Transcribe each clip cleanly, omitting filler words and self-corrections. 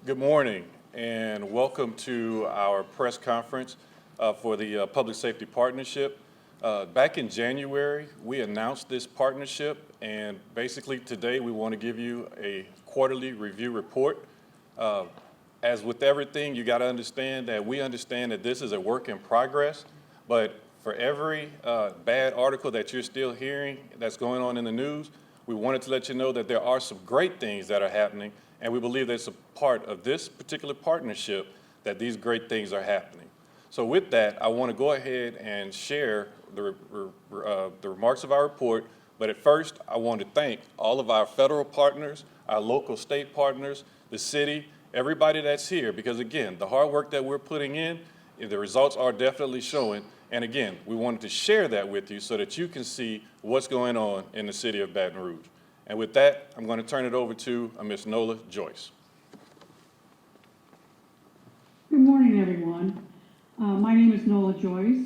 Good morning and welcome to our press conference for the Public Safety Partnership. Back in January, we announced this partnership, and basically today we want to give you a quarterly review report. As with everything, you got to understand that we understand that this is a work in progress, but for every bad article that you're still hearing that's going on in the news, we wanted to let you know that there are some great things that are happening, and we believe that's a part of this particular partnership that these great things are happening. So with that, I want to go ahead and share the remarks of our report, but at first I want to thank all of our federal partners, our local state partners, the city, everybody that's here, because again, the hard work that we're putting in, the results are definitely showing. And again, we wanted to share that with you so that you can see what's going on in the city of Baton Rouge. And with that, I'm going to turn it over to Ms. Nola Joyce. Good morning, everyone. My name is Nola Joyce,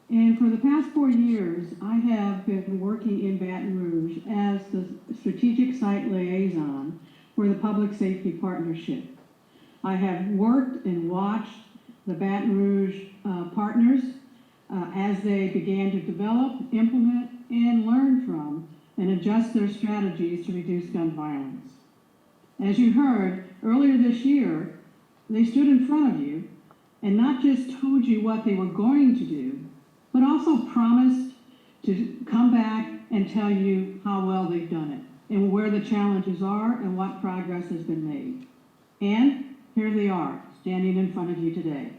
and for the past 4 years, I have been working in Baton Rouge as the strategic site liaison for the Public Safety Partnership. I have worked and watched the Baton Rouge partners as they began to develop, implement, and learn from and adjust their strategies to reduce gun violence. As you heard, earlier this year, they stood in front of you and not just told you what they were going to do, but also promised to come back and tell you how well they've done it and where the challenges are and what progress has been made. And here they are, standing in front of you today.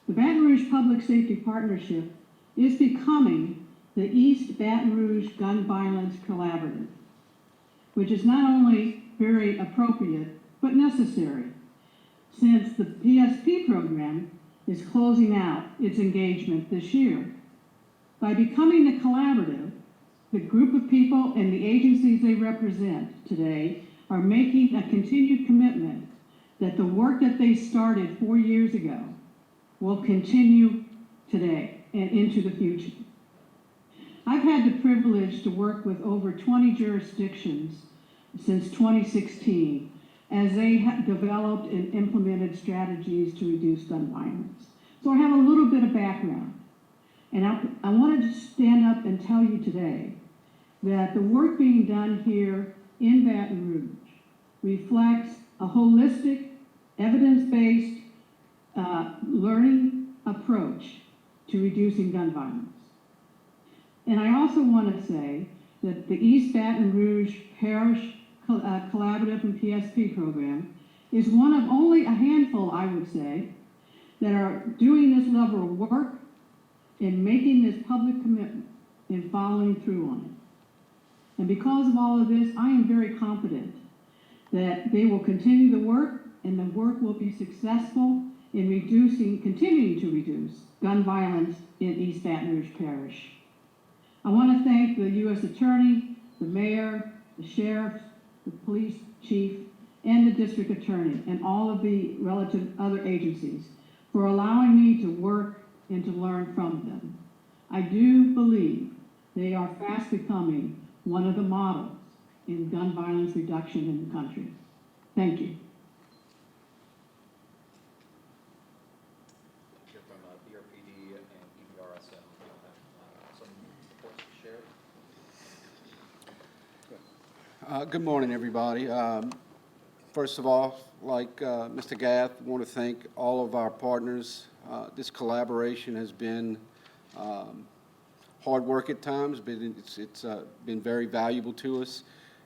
The Baton Rouge Public Safety Partnership is becoming the East Baton Rouge Gun Violence Collaborative, which is not only very appropriate, but necessary, since the PSP program is closing out its engagement this year. By becoming the collaborative, the group of people and the agencies they represent today are making a continued commitment that the work that they started 4 years ago will continue today and into the future. I've had the privilege to work with over 20 jurisdictions since 2016 as they have developed and implemented strategies to reduce gun violence. So I have a little bit of background. And I wanted to stand up and tell you today that the work being done here in Baton Rouge reflects a holistic, evidence-based learning approach to reducing gun violence. And I also want to say that the East Baton Rouge Parish Collaborative and PSP program is one of only a handful, I would say, that are doing this level of work and making this public commitment and following through on it. And because of all of this, I am very confident that they will continue the work and the work will be successful in continuing to reduce gun violence in East Baton Rouge Parish. I want to thank the U.S. Attorney, the Mayor, the Sheriff, the Police Chief, and the District Attorney, and all of the relative other agencies for allowing me to work and to learn from them. I do believe they are fast becoming one of the models in gun violence reduction in the country. Thank you. From BRPD and EBRSO, some reports to share. Good morning, everybody. First of all, like Mr. Gath, I want to thank all of our partners. This collaboration has been hard work at times, but it's been very valuable to us,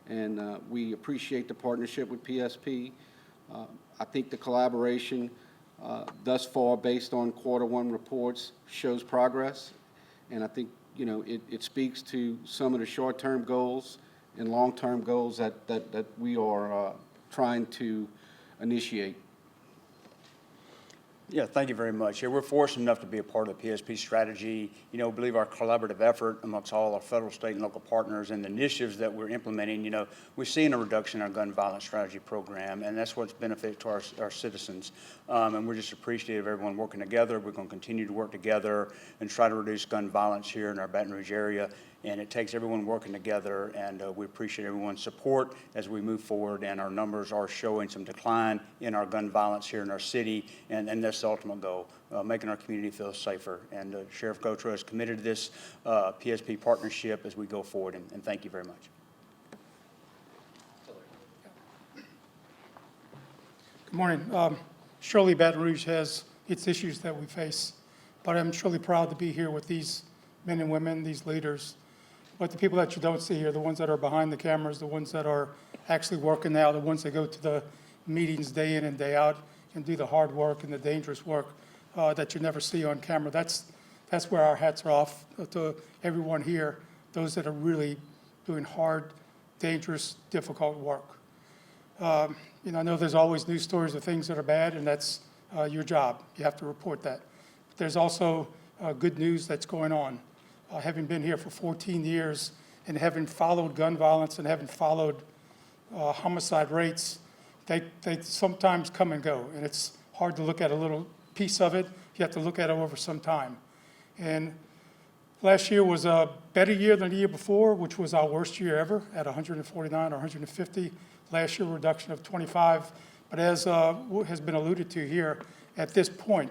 and we appreciate the partnership with PSP. I think the collaboration thus far, based on Q1 reports, shows progress, and I think it speaks to some of the short-term goals and long-term goals that we are trying to initiate. Yeah, thank you very much. Yeah, we're fortunate enough to be a part of the PSP strategy. We believe our collaborative effort amongst all our federal, state, and local partners and the initiatives that we're implementing, we're seeing a reduction in our gun violence strategy program, and that's what's beneficial to our citizens. And we're just appreciative of everyone working together. We're going to continue to work together and try to reduce gun violence here in our Baton Rouge area. And it takes everyone working together, and we appreciate everyone's support as we move forward, and our numbers are showing some decline in our gun violence here in our city, and that's the ultimate goal, making our community feel safer. And Sheriff Gautreaux is committed to this PSP partnership as we go forward, and thank you very much. Good morning. Surely Baton Rouge has its issues that we face, but I'm truly proud to be here with these men and women, these leaders. But the people that you don't see here, the ones that are behind the cameras, the ones that are actually working now, the ones that go to the meetings day in and day out and do the hard work and the dangerous work that you never see on camera, that's where our hats are off to everyone here, those that are really doing hard, dangerous, difficult work. I know there's always news stories of things that are bad, and that's your job. You have to report that. But there's also good news that's going on. Having been here for 14 years and having followed gun violence and having followed homicide rates, they sometimes come and go, and it's hard to look at a little piece of it. You have to look at it over some time. And last year was a better year than the year before, which was our worst year ever at 149 or 150. Last year, a reduction of 25. But as has been alluded to here, at this point,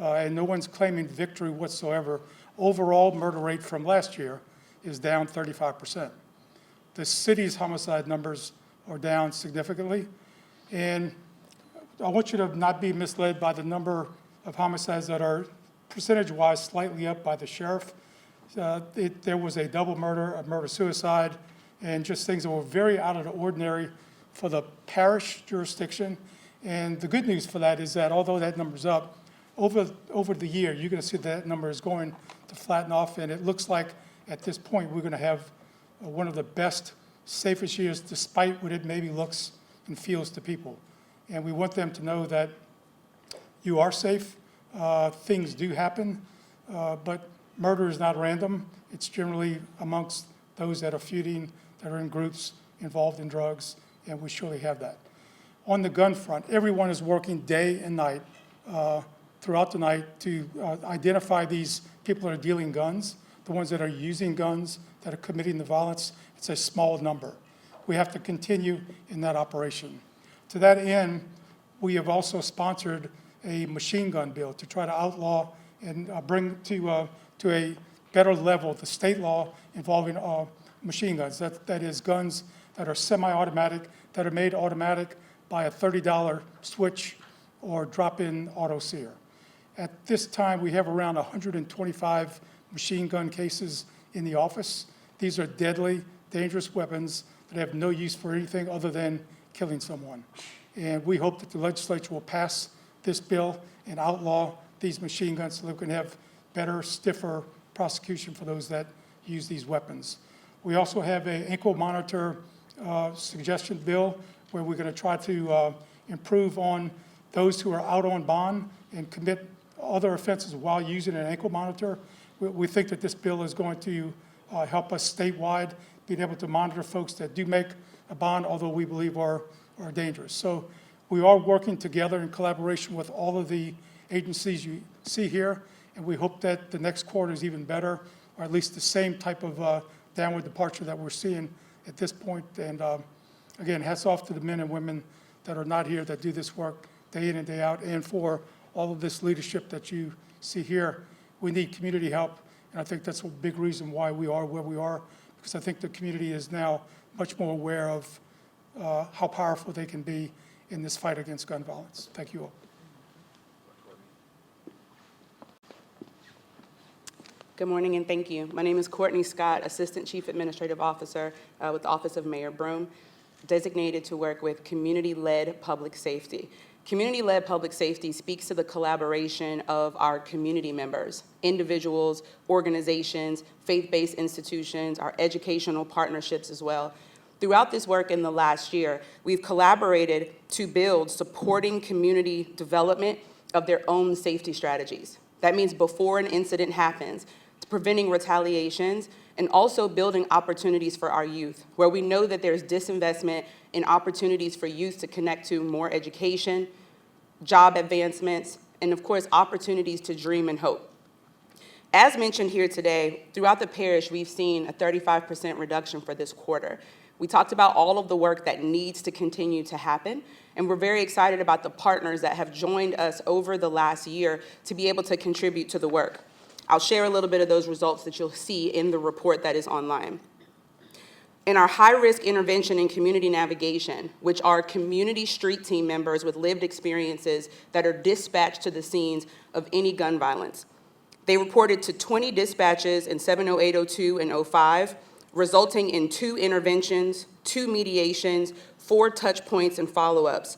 and no one's claiming victory whatsoever, overall murder rate from last year is down 35%. The city's homicide numbers are down significantly. And I want you to not be misled by the number of homicides that are percentage-wise slightly up by the sheriff. There was a double murder, a murder-suicide, and just things that were very out of the ordinary for the parish jurisdiction. And the good news for that is that although that number's up, over the year, you're going to see that number is going to flatten off, and it looks like at this point we're going to have one of the best, safest years, despite what it maybe looks and feels to people. And we want them to know that you are safe. Things do happen, but murder is not random. It's generally amongst those that are feuding, that are in groups involved in drugs, and we surely have that. On the gun front, everyone is working day and night, throughout the night to identify these people that are dealing guns, the ones that are using guns, that are committing the violence. It's a small number. We have to continue in that operation. To that end, we have also sponsored a machine gun bill to try to outlaw and bring to a better level the state law involving machine guns. That is guns that are semi-automatic, that are made automatic by a $30 switch or drop-in auto sear. At this time, we have around 125 machine gun cases in the office. These are deadly, dangerous weapons that have no use for anything other than killing someone. And we hope that the legislature will pass this bill and outlaw these machine guns so that we can have better, stiffer prosecution for those that use these weapons. We also have an ankle monitor suggestion bill where we're going to try to improve on those who are out on bond and commit other offenses while using an ankle monitor. We think that this bill is going to help us statewide being able to monitor folks that do make a bond, although we believe are dangerous. So we are working together in collaboration with all of the agencies you see here, and we hope that the next quarter is even better, or at least the same type of downward departure that we're seeing at this point. And again, hats off to the men and women that are not here, that do this work day in and day out, and for all of this leadership that you see here. We need community help, and I think that's a big reason why we are where we are, because I think the community is now much more aware of how powerful they can be in this fight against gun violence. Thank you all. Good morning and thank you. My name is Courtney Scott, Assistant Chief Administrative Officer with the Office of Mayor Broome, designated to work with community-led public safety. Community-led public safety speaks to the collaboration of our community members, individuals, organizations, faith-based institutions, our educational partnerships as well. Throughout this work in the last year, we've collaborated to build supporting community development of their own safety strategies. That means before an incident happens, preventing retaliations, and also building opportunities for our youth, where we know that there's disinvestment in opportunities for youth to connect to more education, job advancements, and of course, opportunities to dream and hope. As mentioned here today, throughout the parish, we've seen a 35% reduction for this quarter. We talked about all of the work that needs to continue to happen, and we're very excited about the partners that have joined us over the last year to be able to contribute to the work. I'll share a little bit of those results that you'll see in the report that is online. In our high-risk intervention and community navigation, which are community street team members with lived experiences that are dispatched to the scenes of any gun violence, they reported to 20 dispatches in 708, 02, and 05, resulting in 2 interventions, 2 mediations, 4 touch points, and follow-ups.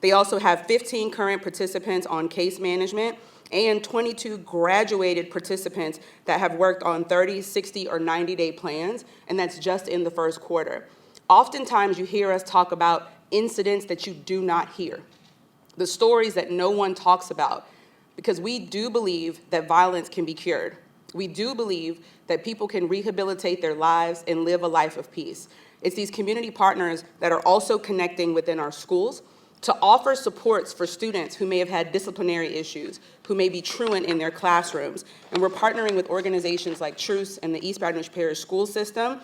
They also have 15 current participants on case management and 22 graduated participants that have worked on 30, 60, or 90-day plans, and that's just in the first quarter. Oftentimes, you hear us talk about incidents that you do not hear, the stories that no one talks about, because we do believe that violence can be cured. We do believe that people can rehabilitate their lives and live a life of peace. It's these community partners that are also connecting within our schools to offer supports for students who may have had disciplinary issues, who may be truant in their classrooms. And we're partnering with organizations like Truce and the East Baton Rouge Parish School System,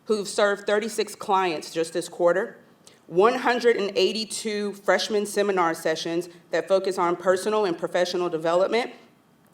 who've served 36 clients just this quarter, 182 freshman seminar sessions that focus on personal and professional development,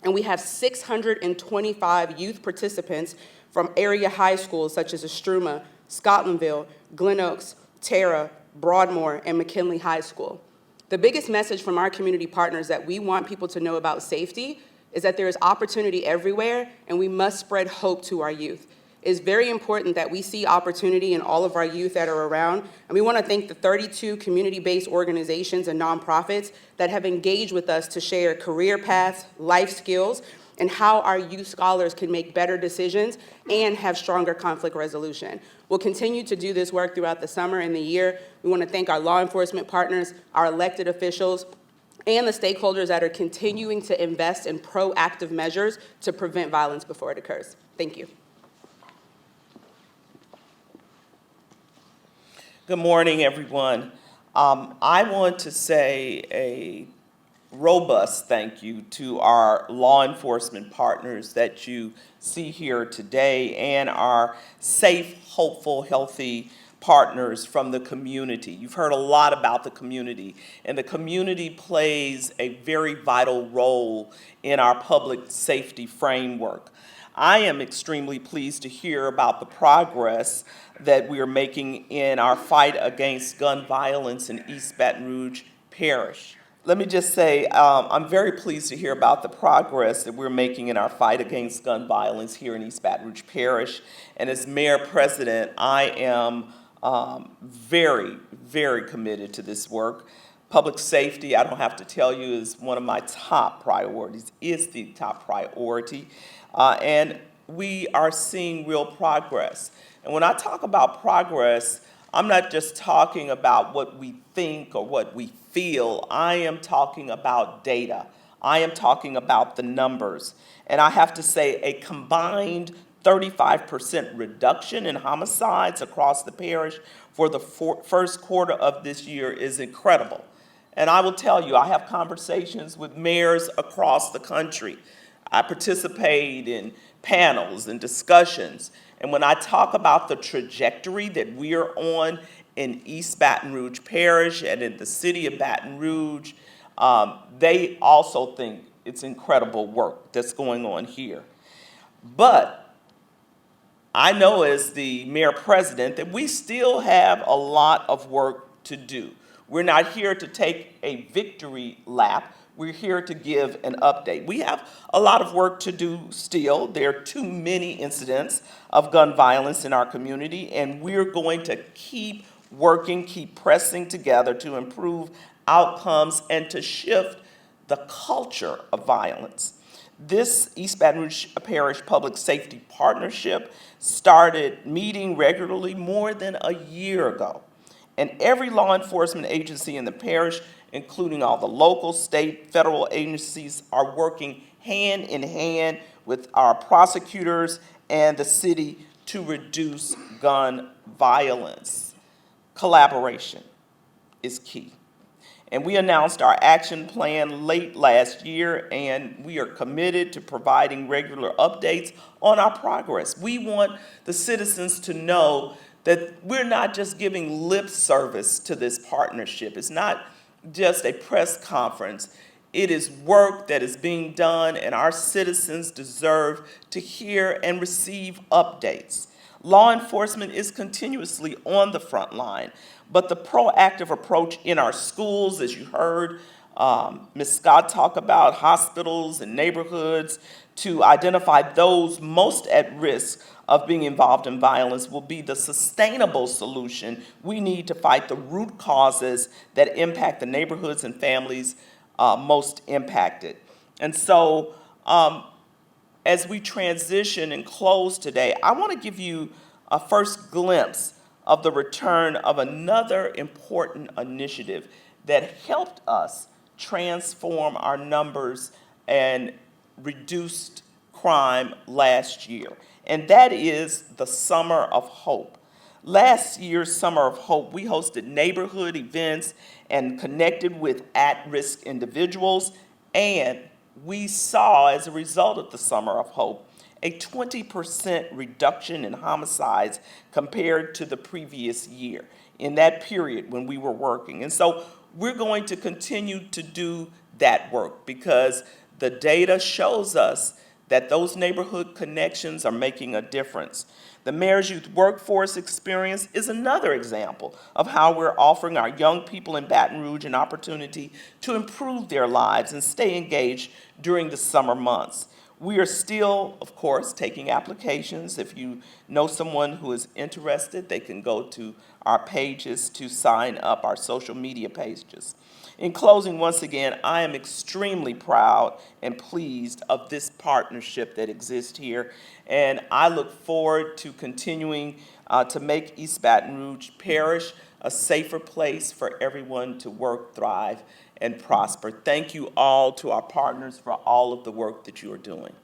and we have 625 youth participants from area high schools such as Estruma, Scotlandville, Glen Oaks, Tara, Broadmoor, and McKinley High School. The biggest message from our community partners that we want people to know about safety is that there is opportunity everywhere, and we must spread hope to our youth. It's very important that we see opportunity in all of our youth that are around, and we want to thank the 32 community-based organizations and nonprofits that have engaged with us to share career paths, life skills, and how our youth scholars can make better decisions and have stronger conflict resolution. We'll continue to do this work throughout the summer and the year. We want to thank our law enforcement partners, our elected officials, and the stakeholders that are continuing to invest in proactive measures to prevent violence before it occurs. Thank you. Good morning, everyone. I want to say a robust thank you to our law enforcement partners that you see here today and our safe, hopeful, healthy partners from the community. You've heard a lot about the community, and the community plays a very vital role in our public safety framework. I am extremely pleased to hear about the progress that we are making in our fight against gun violence in East Baton Rouge Parish. Let me just say, I'm very pleased to hear about the progress that we're making in our fight against gun violence here in East Baton Rouge Parish. And as Mayor President, I am very, very committed to this work. Public safety, I don't have to tell you, is one of my top priorities, is the top priority. And we are seeing real progress. And when I talk about progress, I'm not just talking about what we think or what we feel. I am talking about data. I am talking about the numbers. And I have to say a combined 35% reduction in homicides across the parish for the first quarter of this year is incredible. And I will tell you, I have conversations with mayors across the country. I participate in panels and discussions. And when I talk about the trajectory that we are on in East Baton Rouge Parish and in the city of Baton Rouge, they also think it's incredible work that's going on here. But I know as the mayor president that we still have a lot of work to do. We're not here to take a victory lap. We're here to give an update. We have a lot of work to do still. There are too many incidents of gun violence in our community, and we're going to keep working, keep pressing together to improve outcomes and to shift the culture of violence. This East Baton Rouge Parish Public Safety Partnership started meeting regularly more than a year ago. And every law enforcement agency in the parish, including all the local, state, federal agencies, are working hand in hand with our prosecutors and the city to reduce gun violence. Collaboration is key. And we announced our action plan late last year, and we are committed to providing regular updates on our progress. We want the citizens to know that we're not just giving lip service to this partnership. It's not just a press conference. It is work that is being done, and our citizens deserve to hear and receive updates. Law enforcement is continuously on the front line, but the proactive approach in our schools, as you heard Ms. Scott talk about, hospitals and neighborhoods, to identify those most at risk of being involved in violence will be the sustainable solution we need to fight the root causes that impact the neighborhoods and families most impacted. And so, as we transition and close today, I want to give you a first glimpse of the return of another important initiative that helped us transform our numbers and reduced crime last year, and that is the Summer of Hope. Last year's Summer of Hope, we hosted neighborhood events and connected with at-risk individuals, and we saw, as a result of the Summer of Hope, a 20% reduction in homicides compared to the previous year in that period when we were working. And so we're going to continue to do that work because the data shows us that those neighborhood connections are making a difference. The Mayor's Youth Workforce Experience is another example of how we're offering our young people in Baton Rouge an opportunity to improve their lives and stay engaged during the summer months. We are still, of course, taking applications. If you know someone who is interested, they can go to our pages to sign up, our social media pages. In closing, once again, I am extremely proud and pleased of this partnership that exists here, and I look forward to continuing to make East Baton Rouge Parish a safer place for everyone to work, thrive, and prosper. Thank you all to our partners for all of the work that you are doing.